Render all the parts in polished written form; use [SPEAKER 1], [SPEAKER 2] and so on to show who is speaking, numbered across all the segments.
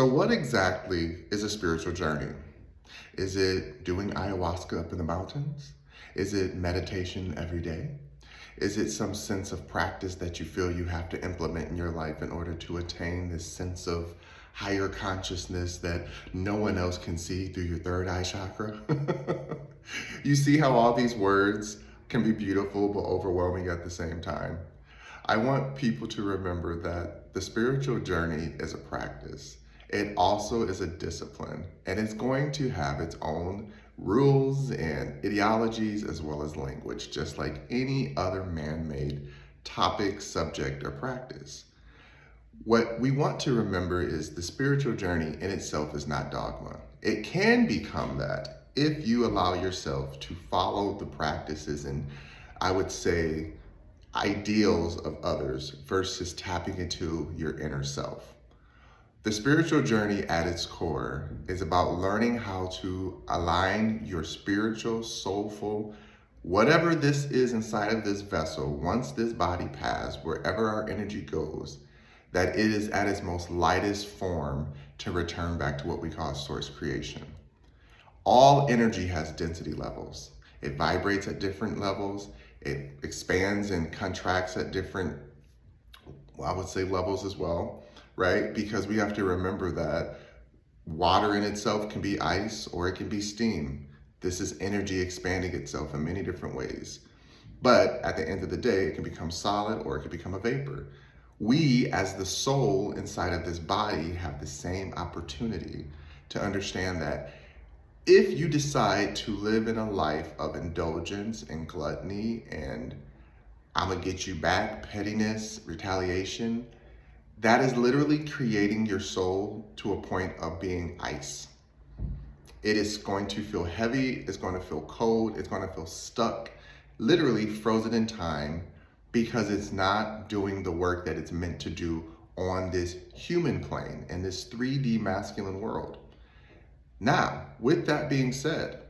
[SPEAKER 1] So what exactly is a spiritual journey? Is it doing ayahuasca up in the mountains? Is it meditation every day? Is it some sense of practice that you feel you have to implement in your life in order to attain this sense of higher consciousness that no one else can see through your third eye chakra? You see how all these words can be beautiful but overwhelming at the same time. I want people to remember that the spiritual journey is a practice. It also is a discipline, and it's going to have its own rules and ideologies as well as language, just like any other man-made topic, subject, or practice. What we want to remember is the spiritual journey in itself is not dogma. It can become that if you allow yourself to follow the practices and, I would say, ideals of others versus tapping into your inner self. The spiritual journey at its core is about learning how to align your spiritual, soulful, whatever this is inside of this vessel, once this body passes, wherever our energy goes, that it is at its most lightest form to return back to what we call source creation. All energy has density levels. It vibrates at different levels. It expands and contracts at different, I would say, levels as well, right? Because we have to remember that water in itself can be ice or it can be steam. This is energy expanding itself in many different ways. But at the end of the day, it can become solid or it can become a vapor. We, as the soul inside of this body, have the same opportunity to understand that if you decide to live in a life of indulgence and gluttony and I'm gonna get you back, pettiness, retaliation, that is literally creating your soul to a point of being ice. It is going to feel heavy, it's going to feel cold, it's going to feel stuck, literally frozen in time, because it's not doing the work that it's meant to do on this human plane, in this 3D masculine world. Now, with that being said,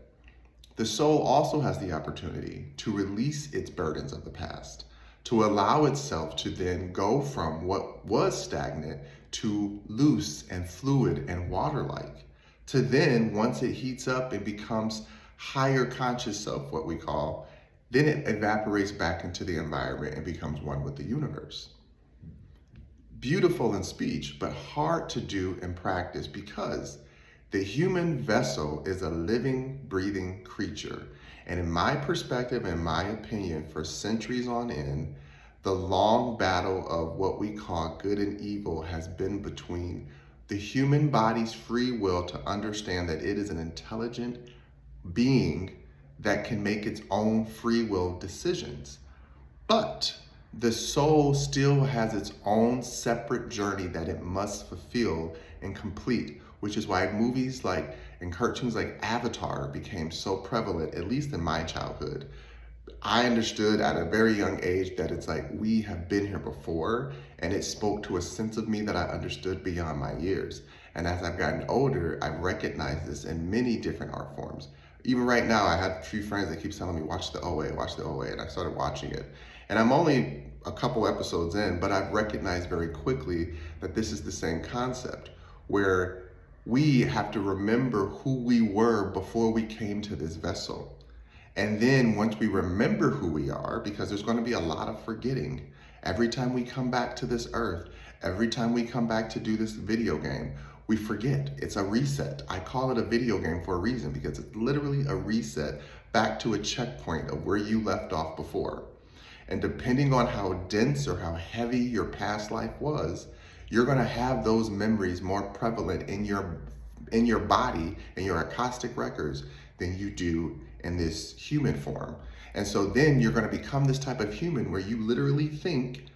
[SPEAKER 1] the soul also has the opportunity to release its burdens of the past, to allow itself to then go from what was stagnant to loose and fluid and water-like, to then, once it heats up and becomes higher conscious self, what we call, then it evaporates back into the environment and becomes one with the universe. Beautiful in speech, but hard to do in practice because the human vessel is a living, breathing creature. And in my perspective, in my opinion, for centuries on end, the long battle of what we call good and evil has been between the human body's free will to understand that it is an intelligent being that can make its own free will decisions. But the soul still has its own separate journey that it must fulfill and complete, which is why movies like and cartoons like Avatar became so prevalent, at least in my childhood. I understood at a very young age that it's like, we have been here before, and it spoke to a sense of me that I understood beyond my years. And as I've gotten older, I've recognized this in many different art forms. Even right now, I have a few friends that keep telling me, watch the OA, and I started watching it. And I'm only a couple episodes in, but I've recognized very quickly that this is the same concept, where we have to remember who we were before we came to this vessel. And then once we remember who we are, because there's going to be a lot of forgetting, every time we come back to this earth, every time we come back to do this video game, we forget. It's a reset. I call it a video game for a reason, because it's literally a reset back to a checkpoint of where you left off before. And depending on how dense or how heavy your past life was, you're going to have those memories more prevalent in your body, in your acoustic records, than you do in this human form. And so then you're going to become this type of human where you literally think,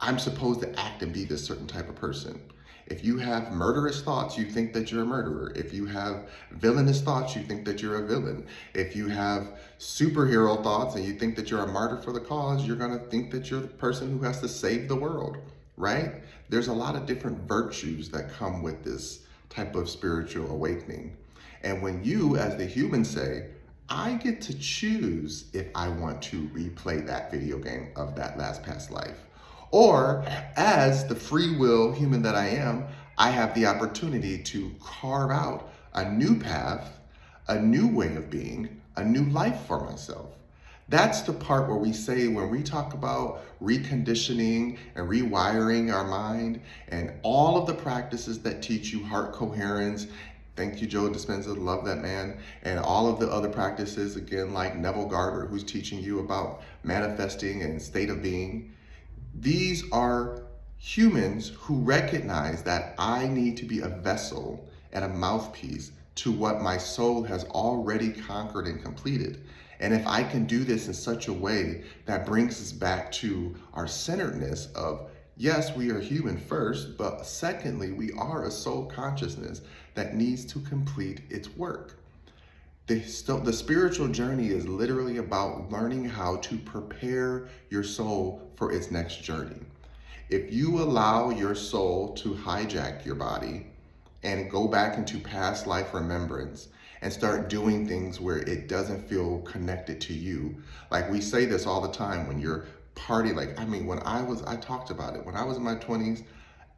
[SPEAKER 1] I'm supposed to act and be this certain type of person. If you have murderous thoughts, you think that you're a murderer. If you have villainous thoughts, you think that you're a villain. If you have superhero thoughts and you think that you're a martyr for the cause, you're going to think that you're the person who has to save the world, right? There's a lot of different virtues that come with this type of spiritual awakening. And when you, as the human, say, I get to choose if I want to replay that video game of that last past life, or as the free will human that I am, I have the opportunity to carve out a new path, a new way of being, a new life for myself. That's the part where we say, when we talk about reconditioning and rewiring our mind and all of the practices that teach you heart coherence. Thank you, Joe Dispenza, love that man. And all of the other practices, again, like Neville Garber, who's teaching you about manifesting and state of being. These are humans who recognize that I need to be a vessel and a mouthpiece to what my soul has already conquered and completed. And if I can do this in such a way that brings us back to our centeredness of, yes, we are human first, but secondly, we are a soul consciousness that needs to complete its work. The spiritual journey is literally about learning how to prepare your soul for its next journey. If you allow your soul to hijack your body and go back into past life remembrance and start doing things where it doesn't feel connected to you. Like we say this all the time when you're partying. Like, I mean, I talked about it. When I was in my 20s,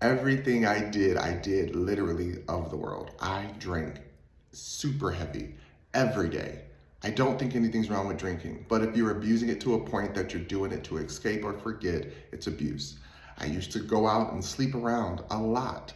[SPEAKER 1] everything I did literally of the world. I drank super heavy every day. I don't think anything's wrong with drinking, but if you're abusing it to a point that you're doing it to escape or forget, it's abuse. I used to go out and sleep around a lot.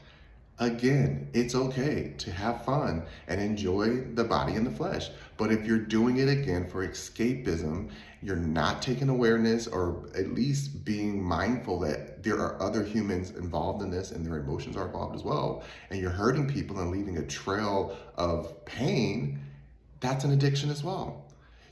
[SPEAKER 1] Again, it's okay to have fun and enjoy the body and the flesh. But if you're doing it again for escapism, you're not taking awareness or at least being mindful that there are other humans involved in this and their emotions are involved as well, and you're hurting people and leaving a trail of pain, that's an addiction as well.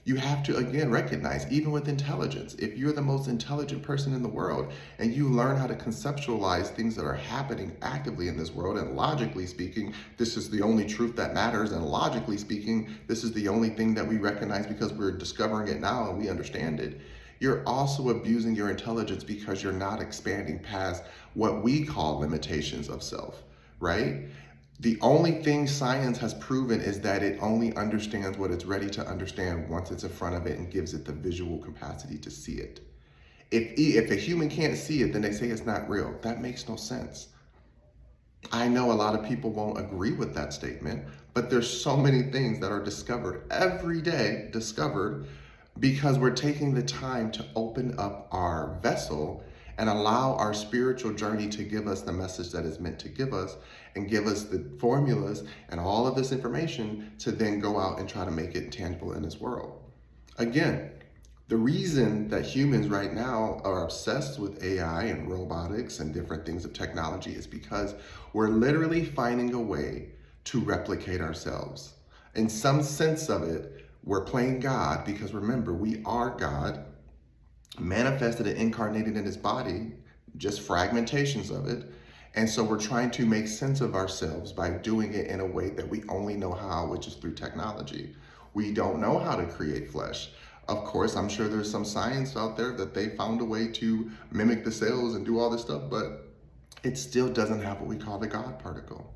[SPEAKER 1] You have to, again, recognize, even with intelligence, if you're the most intelligent person in the world and you learn how to conceptualize things that are happening actively in this world, and logically speaking, this is the only truth that matters, and logically speaking, this is the only thing that we recognize because we're discovering it now and we understand it, you're also abusing your intelligence because you're not expanding past what we call limitations of self, right? The only thing science has proven is that it only understands what it's ready to understand once it's in front of it and gives it the visual capacity to see it. If a human can't see it, then they say it's not real. That makes no sense. I know a lot of people won't agree with that statement, but there's so many things that are discovered every day, because we're taking the time to open up our vessel and allow our spiritual journey to give us the message that is meant to give us, and give us the formulas and all of this information to then go out and try to make it tangible in this world. Again, the reason that humans right now are obsessed with AI and robotics and different things of technology is because we're literally finding a way to replicate ourselves. In some sense of it, we're playing God, because remember, we are God, manifested and incarnated in his body, just fragmentations of it. And so we're trying to make sense of ourselves by doing it in a way that we only know how, which is through technology. We don't know how to create flesh. Of course, I'm sure there's some science out there that they found a way to mimic the cells and do all this stuff, but it still doesn't have what we call the God particle.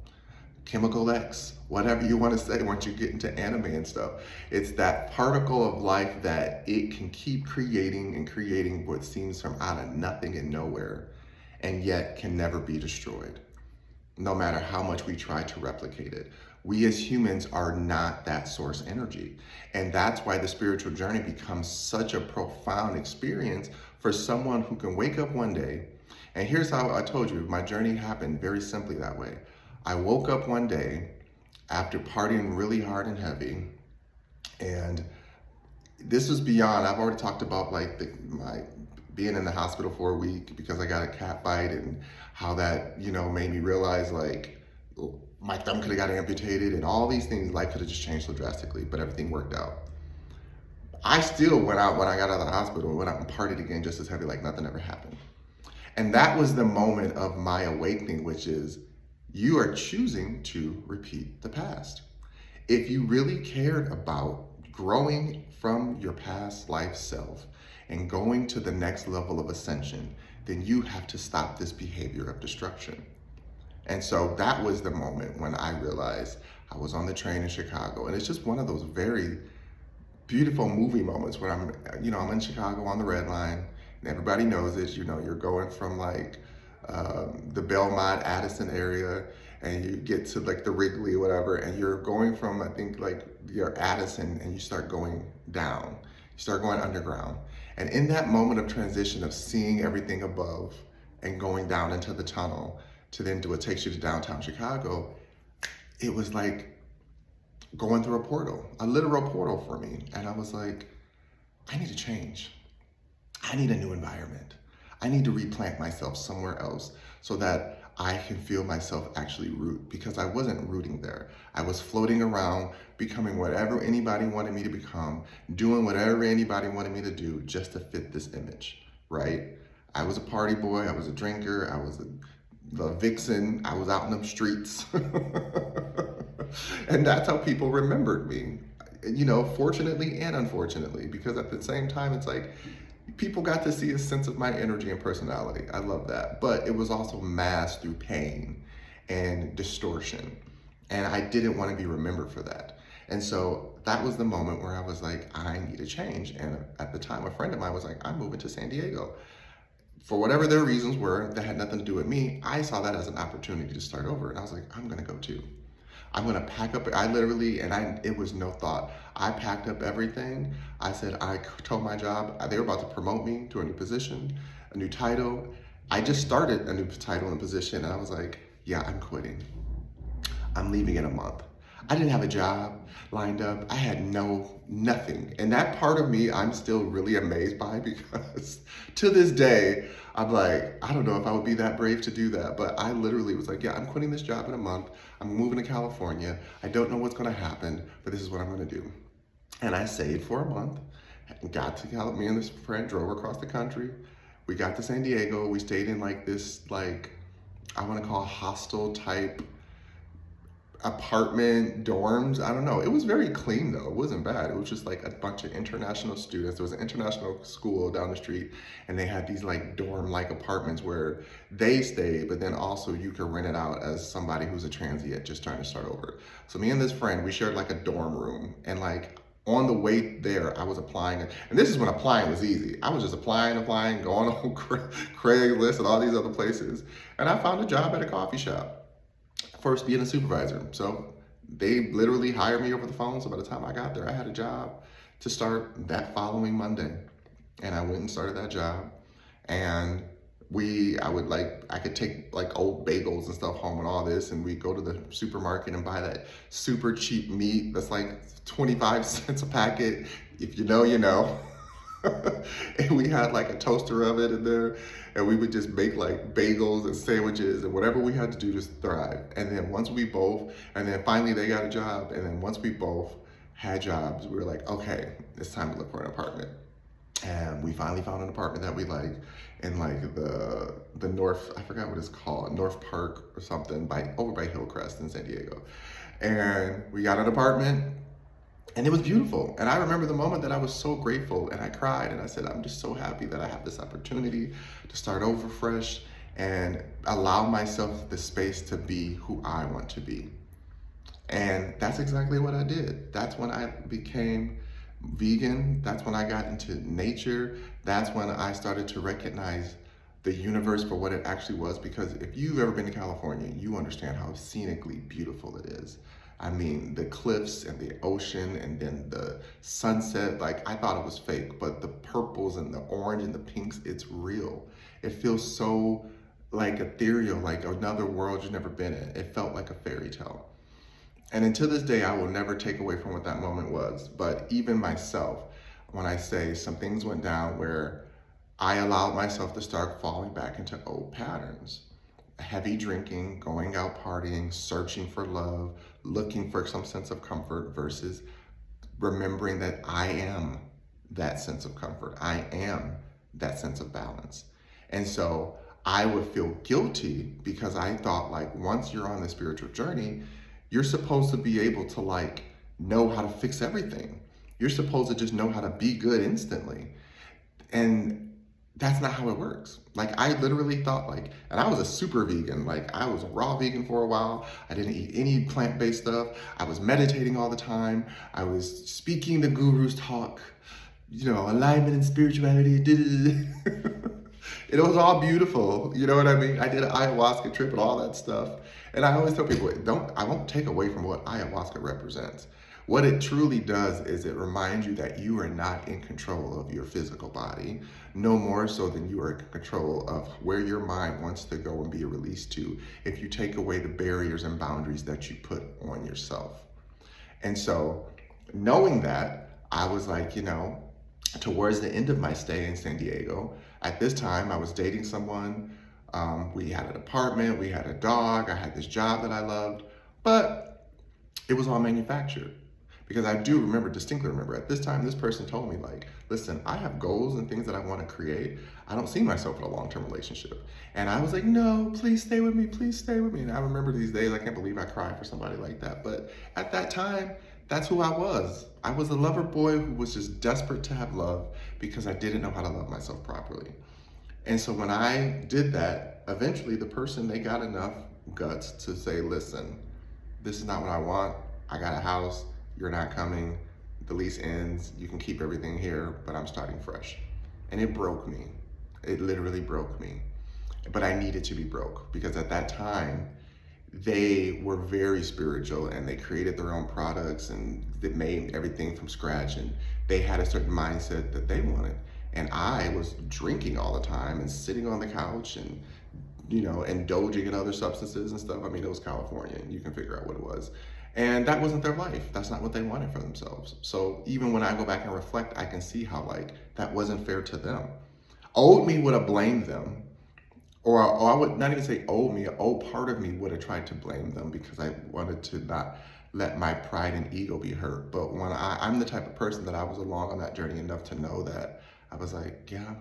[SPEAKER 1] Chemical X, whatever you want to say once you get into anime and stuff. It's that particle of life that it can keep creating and creating what seems from out of nothing and nowhere, and yet can never be destroyed, no matter how much we try to replicate it. We as humans are not that source energy. And that's why the spiritual journey becomes such a profound experience for someone who can wake up one day. And here's how I told you, my journey happened very simply that way. I woke up one day after partying really hard and heavy, and this was beyond, I've already talked about like my being in the hospital for a week because I got a cat bite, and how that, made me realize like my thumb could have got amputated and all these things. Life could have just changed so drastically, but everything worked out. I still went out when I got out of the hospital, went out and partied again just as heavy, like nothing ever happened. And that was the moment of my awakening, which is, you are choosing to repeat the past. If you really cared about growing from your past life self and going to the next level of ascension, then you have to stop this behavior of destruction. And so that was the moment when I realized, I was on the train in Chicago, and it's just one of those very beautiful movie moments when I'm in Chicago on the Red Line, and everybody knows it. You're going from like the Belmont, Addison area, and you get to like the Wrigley or whatever, and you're going from, I think, like your Addison, and you start going down. You start going underground. And in that moment of transition of seeing everything above and going down into the tunnel to then do what takes you to downtown Chicago, it was like going through a portal, a literal portal for me. And I was like, I need to change. I need a new environment. I need to replant myself somewhere else so that I can feel myself actually root, because I wasn't rooting there. I was floating around, becoming whatever anybody wanted me to become, doing whatever anybody wanted me to do just to fit this image, right? I was a party boy, I was a drinker, I was the vixen, I was out in them streets. And that's how people remembered me, you know, fortunately and unfortunately, because at the same time, it's like, people got to see a sense of my energy and personality. I love that. But it was also masked through pain and distortion. And I didn't want to be remembered for that. And so that was the moment where I was like, I need a change. And at the time, a friend of mine was like, I'm moving to San Diego. For whatever their reasons were that had nothing to do with me, I saw that as an opportunity to start over. And I was like, I'm going to go too. I'm gonna pack up, I literally, it was no thought. I packed up everything. I said, I told my job, they were about to promote me to a new position, a new title. I just started a new title and position, and I was like, yeah, I'm quitting. I'm leaving in a month. I didn't have a job lined up. I had nothing. And that part of me, I'm still really amazed by, because to this day, I'm like, I don't know if I would be that brave to do that. But I literally was like, yeah, I'm quitting this job in a month. I'm moving to California. I don't know what's gonna happen, but this is what I'm gonna do. And I saved for a month, got to California. Me and this friend drove across the country. We got to San Diego. We stayed in like this, like, I wanna call hostel type apartment, dorms, I don't know. It was very clean though, it wasn't bad. It was just like a bunch of international students. There was an international school down the street, and they had these like dorm-like apartments where they stayed, but then also you could rent it out as somebody who's a transient just trying to start over. So me and this friend, we shared like a dorm room, and like on the way there, I was applying, and this is when applying was easy. I was just applying, going on Craigslist and all these other places, and I found a job at a coffee shop. First being a supervisor. So they literally hired me over the phone. So by the time I got there, I had a job to start that following Monday. And I went and started that job. And I could take like old bagels and stuff home and all this, and we'd go to the supermarket and buy that super cheap meat that's like 25 cents a packet. If you know, you know. And we had like a toaster oven in there, and we would just make like bagels and sandwiches and whatever we had to do to thrive. And then finally they got a job, and then once we both had jobs, we were like, okay, it's time to look for an apartment. And we finally found an apartment that we like in like the North, I forgot what it's called, North Park or something, over by Hillcrest in San Diego. And we got an apartment. And it was beautiful. And I remember the moment that I was so grateful, and I cried, and I said, I'm just so happy that I have this opportunity to start over fresh and allow myself the space to be who I want to be. And that's exactly what I did. That's when I became vegan. That's when I got into nature. That's when I started to recognize the universe for what it actually was. Because if you've ever been to California, you understand how scenically beautiful it is. I mean, the cliffs and the ocean, and then the sunset, like I thought it was fake, but the purples and the orange and the pinks, it's real. It feels so like ethereal, like another world you've never been in. It felt like a fairy tale. And until this day, I will never take away from what that moment was. But even myself, when I say some things went down where I allowed myself to start falling back into old patterns. Heavy drinking, going out partying, searching for love, looking for some sense of comfort versus remembering that I am that sense of comfort. I am that sense of balance. And so I would feel guilty because I thought like once you're on the spiritual journey, you're supposed to be able to like know how to fix everything. You're supposed to just know how to be good instantly. And that's not how it works. Like I literally thought like, and I was a super vegan. Like I was a raw vegan for a while. I didn't eat any plant-based stuff. I was meditating all the time. I was speaking the guru's talk, you know, alignment and spirituality. It was all beautiful. You know what I mean? I did an ayahuasca trip and all that stuff. And I always tell people, I won't take away from what ayahuasca represents. What it truly does is it reminds you that you are not in control of your physical body, no more so than you are in control of where your mind wants to go and be released to if you take away the barriers and boundaries that you put on yourself. And so, knowing that, I was like, towards the end of my stay in San Diego, at this time, I was dating someone. We had an apartment, we had a dog, I had this job that I loved, but it was all manufactured. Because I do distinctly remember, at this time, this person told me, like, listen, I have goals and things that I want to create. I don't see myself in a long-term relationship. And I was like, no, please stay with me, please stay with me. And I remember these days, I can't believe I cried for somebody like that. But at that time, that's who I was. I was a lover boy who was just desperate to have love because I didn't know how to love myself properly. And so when I did that, eventually the person, they got enough guts to say, listen, this is not what I want. I got a house. You're not coming, the lease ends, you can keep everything here, but I'm starting fresh. And it broke me. It literally broke me. But I needed to be broke because at that time, they were very spiritual and they created their own products and they made everything from scratch and they had a certain mindset that they wanted. And I was drinking all the time and sitting on the couch and indulging in other substances and stuff. I mean, it was California and you can figure out what it was. And that wasn't their life. That's not what they wanted for themselves. So even when I go back and reflect, I can see how that wasn't fair to them. Old me would have blamed them. Or I would not even say old me, an old part of me would have tried to blame them because I wanted to not let my pride and ego be hurt. But when I'm the type of person that I was along on that journey enough to know that I was like, yeah,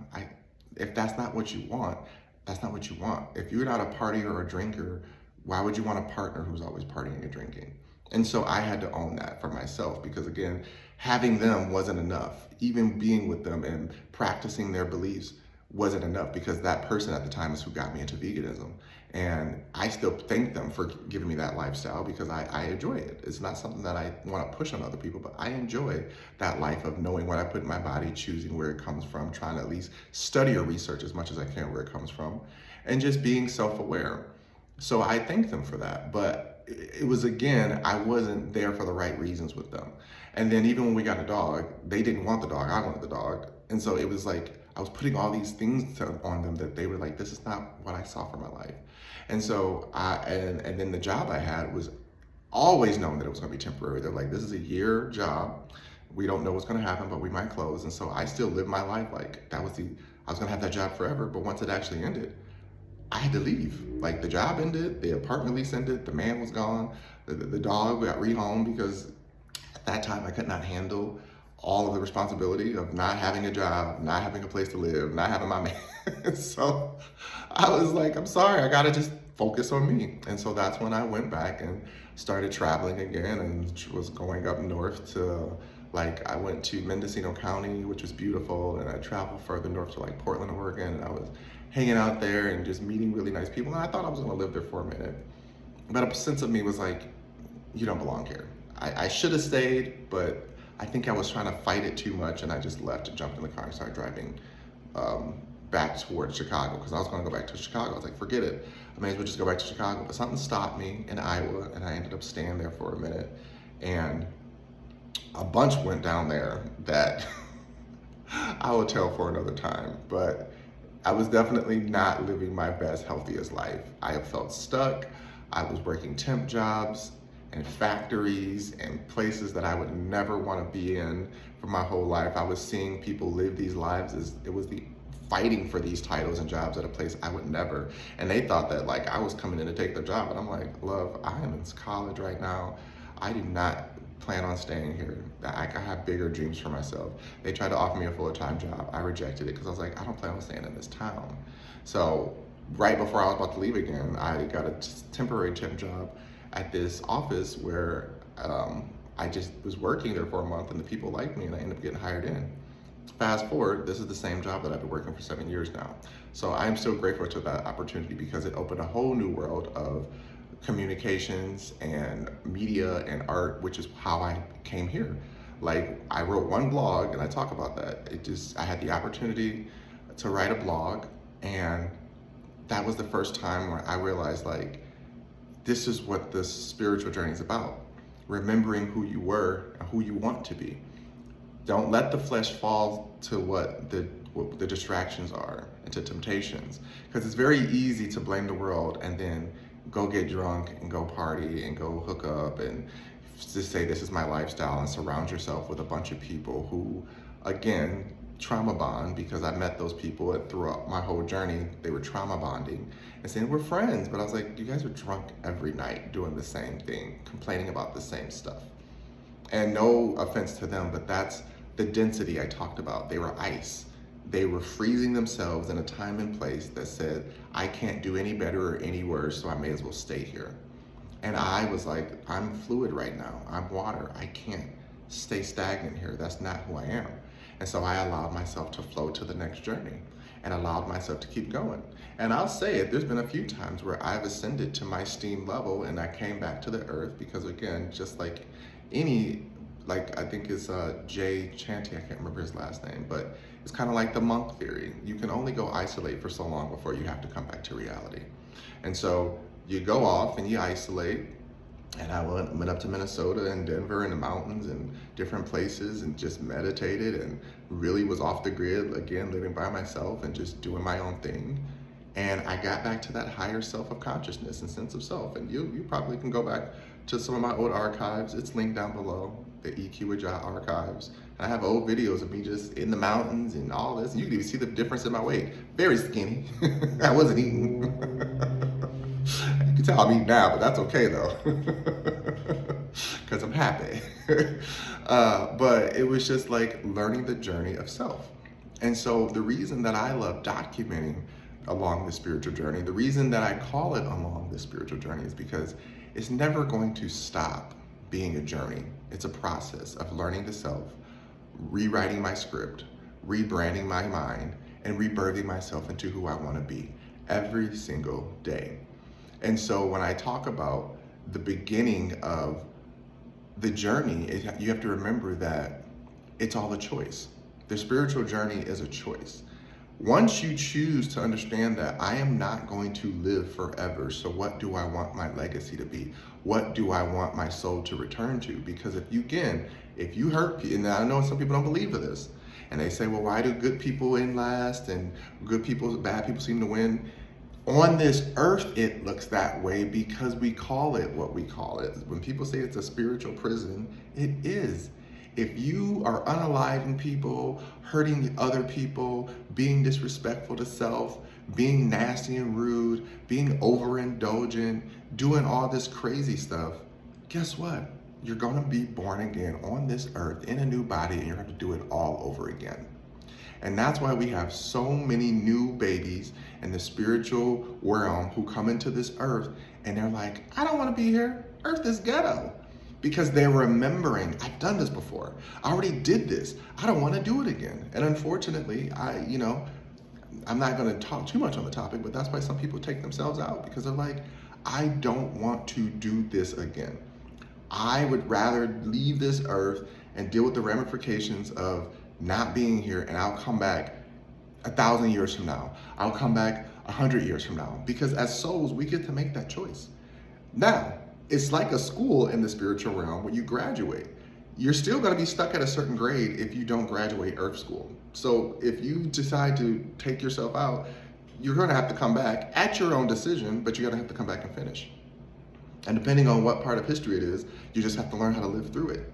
[SPEAKER 1] if that's not what you want, that's not what you want. If you're not a partier or a drinker, why would you want a partner who's always partying and drinking? And so I had to own that for myself because again, having them wasn't enough. Even being with them and practicing their beliefs wasn't enough because that person at the time is who got me into veganism. And I still thank them for giving me that lifestyle because I enjoy it. It's not something that I want to push on other people, but I enjoy that life of knowing what I put in my body, choosing where it comes from, trying to at least study or research as much as I can where it comes from, and just being self-aware. So I thank them for that. But it was, again, I wasn't there for the right reasons with them. And then even when we got a dog, they didn't want the dog, I wanted the dog. And so it was like, I was putting all these things on them that they were like, this is not what I saw for my life. And so and then the job I had was always knowing that it was gonna be temporary. They're like, this is a year job. We don't know what's gonna happen, but we might close. And so I still lived my life like I was gonna have that job forever, but once it actually ended, I had to leave. Like the job ended, the apartment lease ended, the man was gone, the dog got rehomed because at that time I could not handle all of the responsibility of not having a job, not having a place to live, not having my man. So I was like, I'm sorry, I gotta just focus on me. And so that's when I went back and started traveling again and was going up north to I went to Mendocino County, which was beautiful, and I traveled further north to Portland, Oregon, and I was hanging out there and just meeting really nice people. And I thought I was gonna live there for a minute. But a sense of me was like, you don't belong here. I should have stayed, but I think I was trying to fight it too much and I just left and jumped in the car and started driving back towards Chicago because I was gonna go back to Chicago. I was like, forget it. I may as well just go back to Chicago. But something stopped me in Iowa and I ended up staying there for a minute. And a bunch went down there that I will tell for another time. But I was definitely not living my best, healthiest life. I have felt stuck. I was working temp jobs and factories and places that I would never want to be in for my whole life. I was seeing people live these lives as it was the fighting for these titles and jobs at a place I would never. And they thought that I was coming in to take their job. And I'm like, love, I am in college right now. I do not plan on staying here. I have bigger dreams for myself. They tried to offer me a full-time job. I rejected it because I was like, I don't plan on staying in this town. So right before I was about to leave again, I got a temporary temp job at this office where I just was working there for a month and the people liked me and I ended up getting hired in. Fast forward, this is the same job that I've been working for 7 years now. So I'm so grateful to that opportunity because it opened a whole new world of communications and media and art, which is how I came here. I wrote one blog and I talk about that. I had the opportunity to write a blog And that was the first time where I realized, like, this is what the spiritual journey is about. Remembering who you were and who you want to be. Don't let the flesh fall to what the distractions are and to temptations. Because it's very easy to blame the world and then go get drunk and go party and go hook up and just say this is my lifestyle and surround yourself with a bunch of people who, again, trauma bond, because I met those people throughout my whole journey. They were trauma bonding and saying we're friends, but I was like, you guys are drunk every night doing the same thing, complaining about the same stuff. And no offense to them, but that's the density I talked about. They were ice. They were freezing themselves in a time and place that said, I can't do any better or any worse, so I may as well stay here. And I was like, I'm fluid right now. I'm water. I can't stay stagnant here. That's not who I am. And so I allowed myself to flow to the next journey and allowed myself to keep going. And I'll say it, there's been a few times where I've ascended to my steam level and I came back to the earth because, again, just like any, like I think it's Jay Chanty, I can't remember his last name, but it's kind of like the monk theory. You can only go isolate for so long before you have to come back to reality. And so you go off and you isolate. And I went up to Minnesota and Denver and the mountains and different places and just meditated and really was off the grid, again, living by myself and just doing my own thing. And I got back to that higher self of consciousness and sense of self. And you probably can go back to some of my old archives. It's linked down below, the EQ with JAH archives. And I have old videos of me just in the mountains and all this. And you can even see the difference in my weight. Very skinny. I wasn't eating. You can tell I'm eating now, but that's okay though, because I'm happy. But it was just like learning the journey of self. And so the reason that I love documenting along the spiritual journey, the reason that I call it along the spiritual journey is because it's never going to stop being a journey. It's a process of learning the self, rewriting my script, rebranding my mind, and rebirthing myself into who I want to be every single day. And so when I talk about the beginning of the journey, you have to remember that it's all a choice. The spiritual journey is a choice. Once you choose to understand that I am not going to live forever, so what do I want my legacy to be? What do I want my soul to return to? Because if you hurt people, and I know some people don't believe in this, and they say, well, why do good people win last and bad people seem to win? On this earth, it looks that way because we call it what we call it. When people say it's a spiritual prison, it is. If you are unaliving people, hurting other people, being disrespectful to self, being nasty and rude, being overindulgent, doing all this crazy stuff, guess what? You're gonna be born again on this earth in a new body and you're gonna have to do it all over again. And that's why we have so many new babies in the spiritual realm who come into this earth and they're like, I don't want to be here. Earth is ghetto. Because they're remembering, I've done this before. I already did this. I don't want to do it again. And unfortunately, I'm not going to talk too much on the topic, but that's why some people take themselves out because they're like, I don't want to do this again. I would rather leave this earth and deal with the ramifications of not being here, and I'll come back 1,000 years from now. I'll come back 100 years from now. Because as souls, we get to make that choice. Now, it's like a school in the spiritual realm when you graduate. You're still going to be stuck at a certain grade if you don't graduate Earth School. So if you decide to take yourself out, you're going to have to come back at your own decision, but you're going to have to come back and finish. And depending on what part of history it is, you just have to learn how to live through it.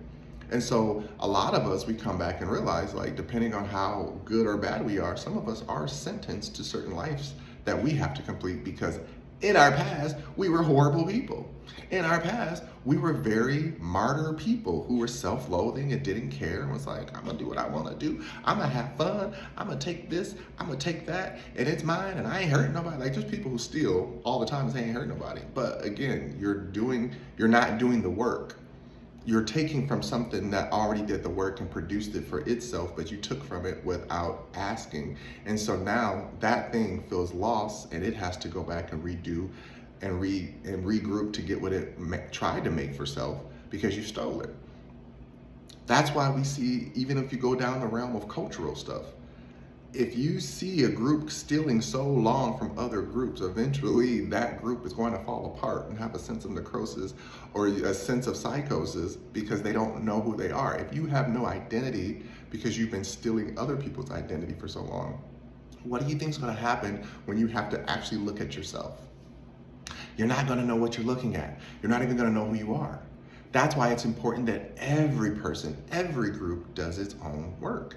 [SPEAKER 1] And so a lot of us, we come back and realize, like, depending on how good or bad we are, some of us are sentenced to certain lives that we have to complete because in our past, we were horrible people. In our past, we were very martyr people who were self-loathing and didn't care and was like, I'm gonna do what I wanna do. I'm gonna have fun. I'm gonna take this, I'm gonna take that, and it's mine, and I ain't hurting nobody. Like, there's people who steal all the time and say, I ain't hurting nobody. But again, you're not doing the work. You're taking from something that already did the work and produced it for itself, but you took from it without asking. And so now that thing feels lost and it has to go back and redo and regroup to get what it tried to make for self because you stole it. That's why we see, even if you go down the realm of cultural stuff, if you see a group stealing so long from other groups, eventually that group is going to fall apart and have a sense of necrosis or a sense of psychosis because they don't know who they are. If you have no identity because you've been stealing other people's identity for so long, what do you think is going to happen when you have to actually look at yourself? You're not going to know what you're looking at. You're not even going to know who you are. That's why it's important that every person, every group does its own work.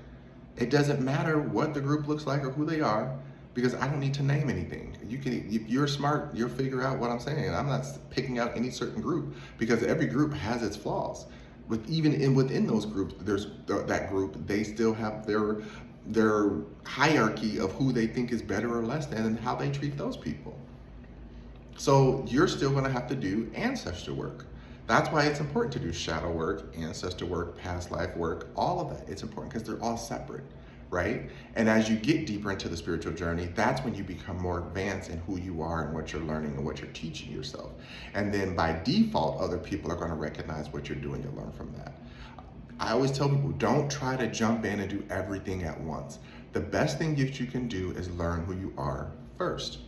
[SPEAKER 1] It doesn't matter what the group looks like or who they are, because I don't need to name anything. You can, if you're smart, you'll figure out what I'm saying. I'm not picking out any certain group because every group has its flaws. Within those groups, there's that group, they still have their hierarchy of who they think is better or less than and how they treat those people. So you're still going to have to do ancestor work. That's why it's important to do shadow work, ancestor work, past life work, all of that. It's important because they're all separate, right? And as you get deeper into the spiritual journey, that's when you become more advanced in who you are and what you're learning and what you're teaching yourself. And then by default, other people are going to recognize what you're doing and learn from that. I always tell people, don't try to jump in and do everything at once. The best thing that you can do is learn who you are first.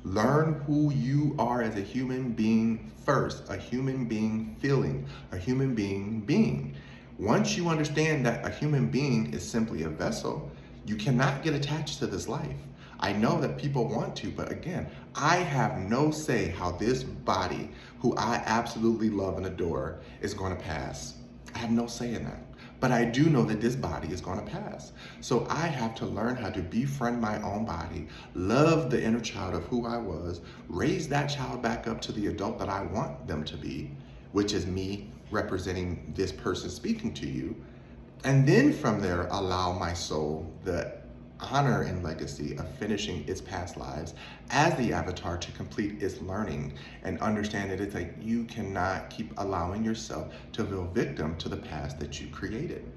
[SPEAKER 1] Learn who you are as a human being first, a human being feeling, a human being. Once you understand that a human being is simply a vessel, you cannot get attached to this life. I know that people want to, but again, I have no say how this body, who I absolutely love and adore, is going to pass. I have no say in that. But I do know that this body is going to pass. So I have to learn how to befriend my own body, love the inner child of who I was, raise that child back up to the adult that I want them to be, which is me representing this person speaking to you. And then from there, allow my soul the honor and legacy of finishing its past lives as the avatar to complete its learning and understand that it's like you cannot keep allowing yourself to feel victim to the past that you created.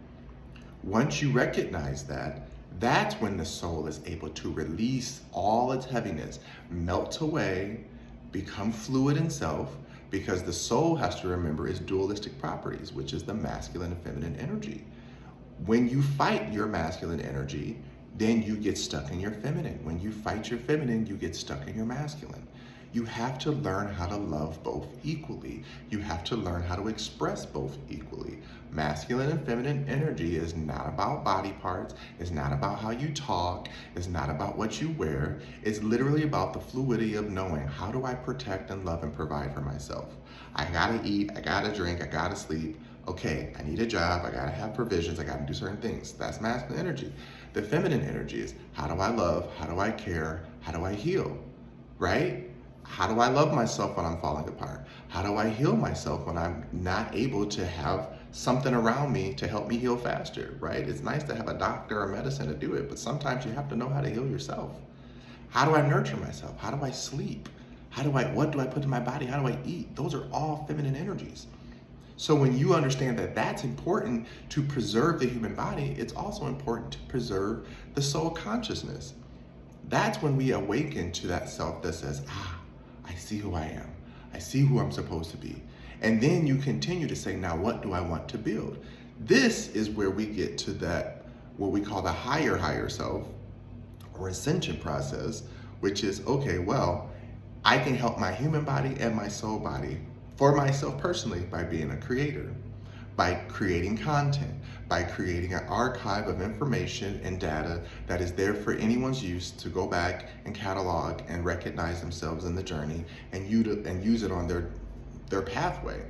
[SPEAKER 1] Once you recognize that, that's when the soul is able to release all its heaviness, melt away, become fluid in self, because the soul has to remember its dualistic properties, which is the masculine and feminine energy. When you fight your masculine energy, then you get stuck in your feminine. When you fight your feminine, you get stuck in your masculine. You have to learn how to love both equally. You have to learn how to express both equally. Masculine and feminine energy is not about body parts. It's not about how you talk. It's not about what you wear. It's literally about the fluidity of knowing, how do I protect and love and provide for myself? I gotta eat, I gotta drink, I gotta sleep. Okay, I need a job, I gotta have provisions, I gotta do certain things. That's masculine energy. The feminine energy is, how do I love, how do I care, how do I heal, right? How do I love myself when I'm falling apart? How do I heal myself when I'm not able to have something around me to help me heal faster, right? It's nice to have a doctor or medicine to do it, but sometimes you have to know how to heal yourself. How do I nurture myself? How do I sleep? What do I put in my body? How do I eat? Those are all feminine energies. So when you understand that that's important to preserve the human body, it's also important to preserve the soul consciousness. That's when we awaken to that self that says, I see who I am. I see who I'm supposed to be. And then you continue to say, now what do I want to build? This is where we get to that, what we call the higher self or ascension process, which is, okay, well, I can help my human body and my soul body for myself personally by being a creator, by creating content, by creating an archive of information and data that is there for anyone's use to go back and catalog and recognize themselves in the journey and use it on their pathway.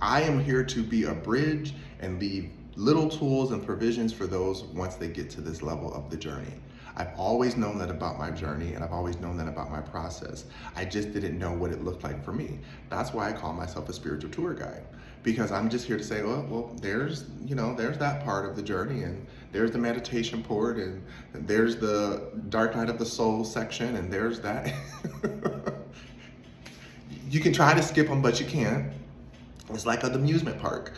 [SPEAKER 1] I am here to be a bridge and leave little tools and provisions for those once they get to this level of the journey. I've always known that about my journey, and I've always known that about my process. I just didn't know what it looked like for me. That's why I call myself a spiritual tour guide, because I'm just here to say, well, there's that part of the journey, and there's the meditation port, and there's the dark night of the soul section, and there's that. You can try to skip them, but you can't. It's like an amusement park.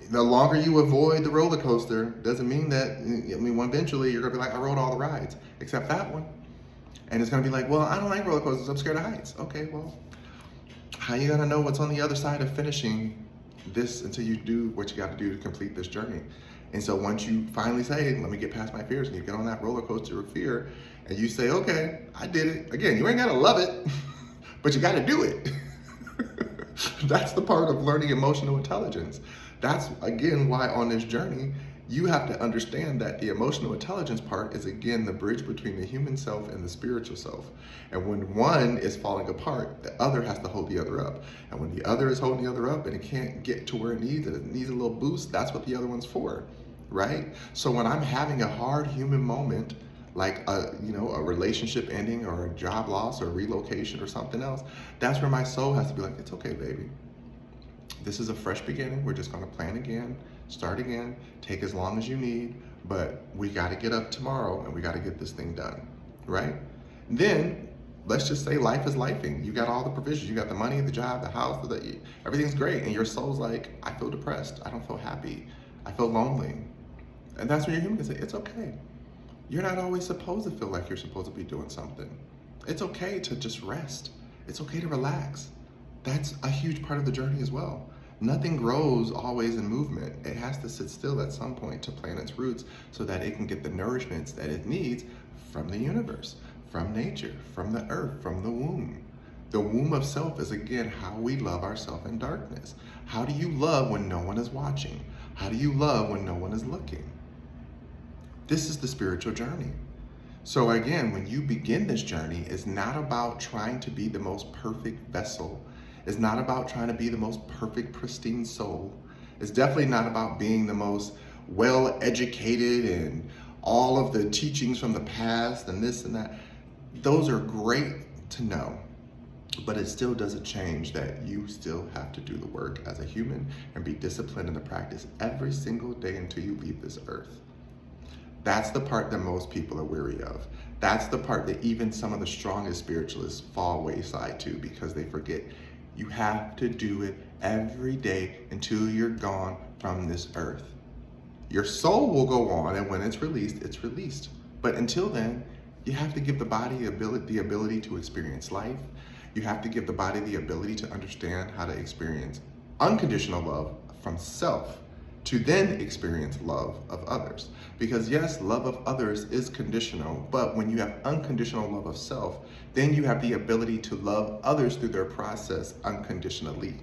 [SPEAKER 1] The longer you avoid the roller coaster doesn't mean that, eventually you're gonna be like, I rode all the rides, except that one. And it's gonna be like, well, I don't like roller coasters, I'm scared of heights. Okay, well, how you gonna know what's on the other side of finishing this until you do what you gotta do to complete this journey? And so once you finally say, let me get past my fears, and you get on that roller coaster of fear, and you say, okay, I did it. Again, you ain't gotta love it, but you gotta do it. That's the part of learning emotional intelligence. That's, again, why on this journey, you have to understand that the emotional intelligence part is, again, the bridge between the human self and the spiritual self. And when one is falling apart, the other has to hold the other up. And when the other is holding the other up and it can't get to where it needs a little boost, that's what the other one's for, right? So when I'm having a hard human moment, like a relationship ending or a job loss or relocation or something else, that's where my soul has to be like, it's okay, baby. This is a fresh beginning. We're just gonna plan again, start again, take as long as you need, but we gotta get up tomorrow and we gotta get this thing done, right? Then, let's just say life is lifing. You got all the provisions, you got the money, the job, the house, everything's great, and your soul's like, I feel depressed, I don't feel happy, I feel lonely. And that's when your human can say, it's okay. You're not always supposed to feel like you're supposed to be doing something. It's okay to just rest. It's okay to relax. That's a huge part of the journey as well. Nothing grows always in movement. It has to sit still at some point to plant its roots so that it can get the nourishments that it needs from the universe, from nature, from the earth, from the womb. The womb of self is, again, how we love ourselves in darkness. How do you love when no one is watching? How do you love when no one is looking? This is the spiritual journey. So again, when you begin this journey, it's not about trying to be the most perfect vessel. It's not about trying to be the most perfect, pristine soul. It's definitely not about being the most well-educated and all of the teachings from the past and this and that. Those are great to know, but it still doesn't change that you still have to do the work as a human and be disciplined in the practice every single day until you leave this earth. That's the part that most people are weary of. That's the part that even some of the strongest spiritualists fall wayside to because they forget you have to do it every day until you're gone from this earth. Your soul will go on, and when it's released, it's released. But until then, you have to give the body the ability to experience life. You have to give the body the ability to understand how to experience unconditional love from self, to then experience love of others. Because yes, love of others is conditional, but when you have unconditional love of self, then you have the ability to love others through their process unconditionally.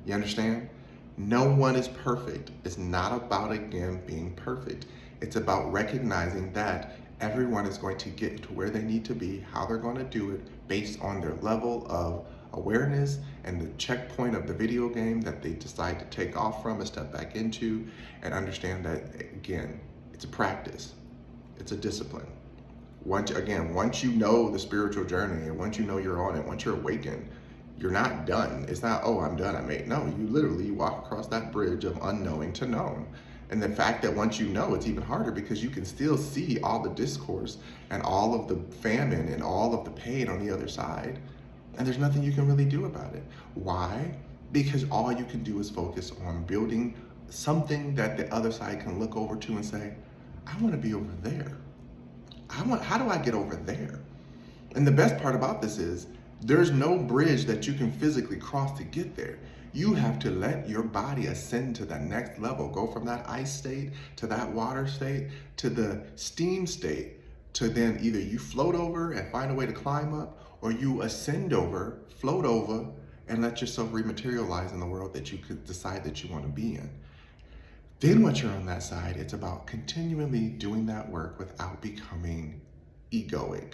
[SPEAKER 1] You understand? No one is perfect. It's not about, again, being perfect. It's about recognizing that everyone is going to get to where they need to be, how they're going to do it based on their level of awareness and the checkpoint of the video game that they decide to take off from and step back into, and understand that, again, it's a practice, it's a discipline. Once you know the spiritual journey, and once you know you're on it, once you're awakened, you're not done. It's not, oh, I'm done, No, you literally walk across that bridge of unknowing to known. And the fact that once you know, it's even harder because you can still see all the discourse and all of the famine and all of the pain on the other side. And there's nothing you can really do about it. Why? Because all you can do is focus on building something that the other side can look over to and say, I want to be over there. How do I get over there? And the best part about this is there's no bridge that you can physically cross to get there. You have to let your body ascend to that next level, go from that ice state to that water state to the steam state, to then either you float over and find a way to climb up, or you ascend over, float over, and let yourself rematerialize in the world that you could decide that you want to be in. Then once you're on that side, it's about continually doing that work without becoming egoic,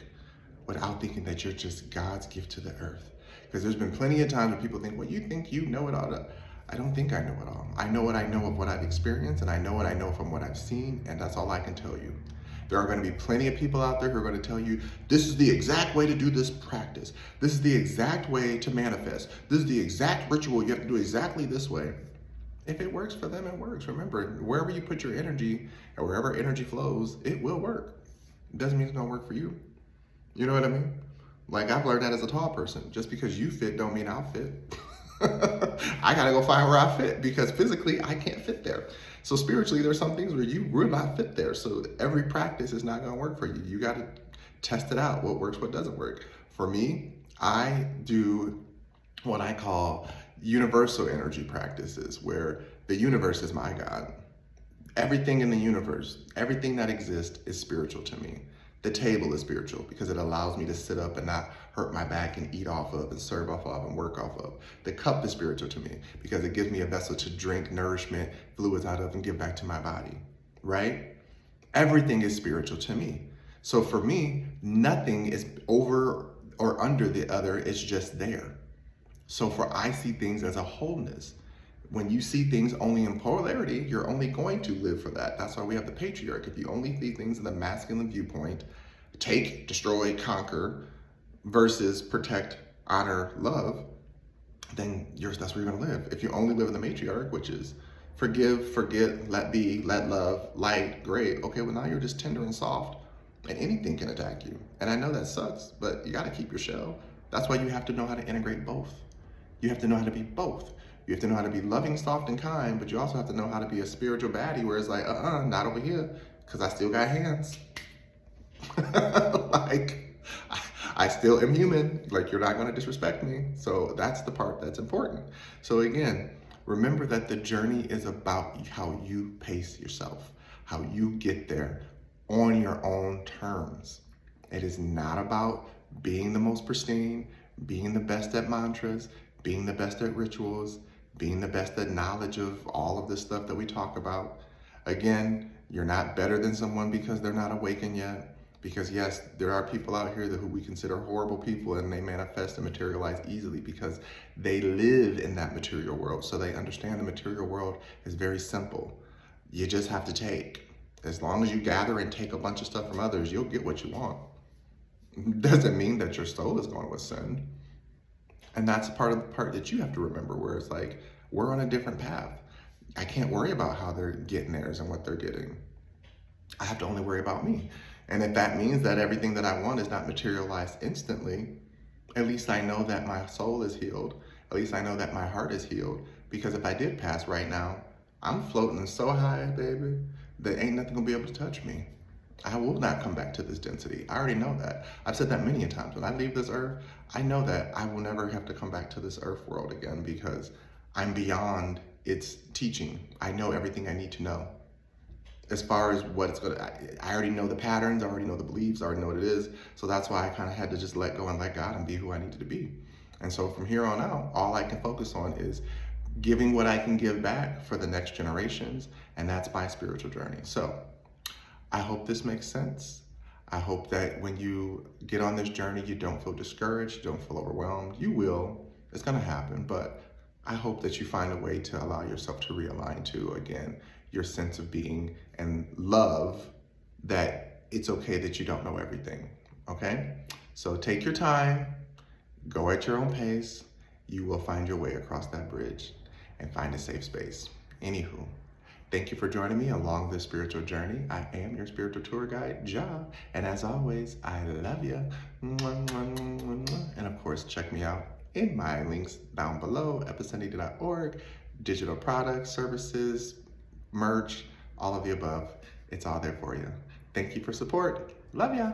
[SPEAKER 1] without thinking that you're just God's gift to the earth. Because there's been plenty of times when people think, well, you think you know it all. I don't think I know it all. I know what I know of what I've experienced, and I know what I know from what I've seen, and that's all I can tell you. There are going to be plenty of people out there who are going to tell you, this is the exact way to do this practice. This is the exact way to manifest. This is the exact ritual. You have to do exactly this way. If it works for them, it works. Remember, wherever you put your energy and wherever energy flows, it will work. It doesn't mean it's going to work for you. You know what I mean? Like, I've learned that as a tall person. Just because you fit don't mean I'll fit. I gotta go find where I fit because physically I can't fit there. So spiritually, there's some things where you will not fit there. So every practice is not gonna work for you. You gotta test it out, what works, what doesn't work. For me, I do what I call universal energy practices, where the universe is my God. Everything in the universe, everything that exists is spiritual to me. The table is spiritual because it allows me to sit up and not hurt my back and eat off of and serve off of and work off of. The cup is spiritual to me because it gives me a vessel to drink nourishment, fluids out of and give back to my body, right? Everything is spiritual to me. So for me, nothing is over or under the other, it's just there. So I see things as a wholeness. When you see things only in polarity, you're only going to live for that. That's why we have the patriarch. If you only see things in the masculine viewpoint, take, destroy, conquer, versus protect, honor, love, then that's where you're gonna live. If you only live in the matriarch, which is forgive, forget, let be, let love, light, great. Okay, well now you're just tender and soft and anything can attack you. And I know that sucks, but you gotta keep your shell. That's why you have to know how to integrate both. You have to know how to be both. You have to know how to be loving, soft, and kind, but you also have to know how to be a spiritual baddie where it's like, not over here, because I still got hands. Like, I still am human. Like, you're not going to disrespect me. So that's the part that's important. So again, remember that the journey is about how you pace yourself, how you get there on your own terms. It is not about being the most pristine, being the best at mantras, being the best at rituals, being the best at knowledge of all of this stuff that we talk about. Again, you're not better than someone because they're not awakened yet. Because yes, there are people out here who we consider horrible people and they manifest and materialize easily because they live in that material world. So they understand the material world is very simple. You just have to take. As long as you gather and take a bunch of stuff from others, you'll get what you want. Doesn't mean that your soul is going to ascend. And that's part of the part that you have to remember where it's like, we're on a different path. I can't worry about how they're getting theirs and what they're getting. I have to only worry about me. And if that means that everything that I want is not materialized instantly, at least I know that my soul is healed. At least I know that my heart is healed. Because if I did pass right now, I'm floating so high, baby, that ain't nothing gonna be able to touch me. I will not come back to this density. I already know that. I've said that many a times. When I leave this earth, I know that I will never have to come back to this earth world again because I'm beyond its teaching. I know everything I need to know. As far as what it's gonna, I already know the patterns, I already know the beliefs, I already know what it is. So that's why I kind of had to just let go and let God and be who I needed to be. And so from here on out, all I can focus on is giving what I can give back for the next generations. And that's my spiritual journey. So I hope this makes sense. I hope that when you get on this journey, you don't feel discouraged, you don't feel overwhelmed. You will, it's gonna happen, but I hope that you find a way to allow yourself to realign to, again, your sense of being and love that it's okay that you don't know everything, okay? So take your time, go at your own pace. You will find your way across that bridge and find a safe space. Anywho, thank you for joining me along this spiritual journey. I am your spiritual tour guide, JAH, and as always, I love you. And of course, check me out in my links down below, epicentity.org, digital products, services, merch, all of the above. It's all there for you. Thank you for support. Love ya.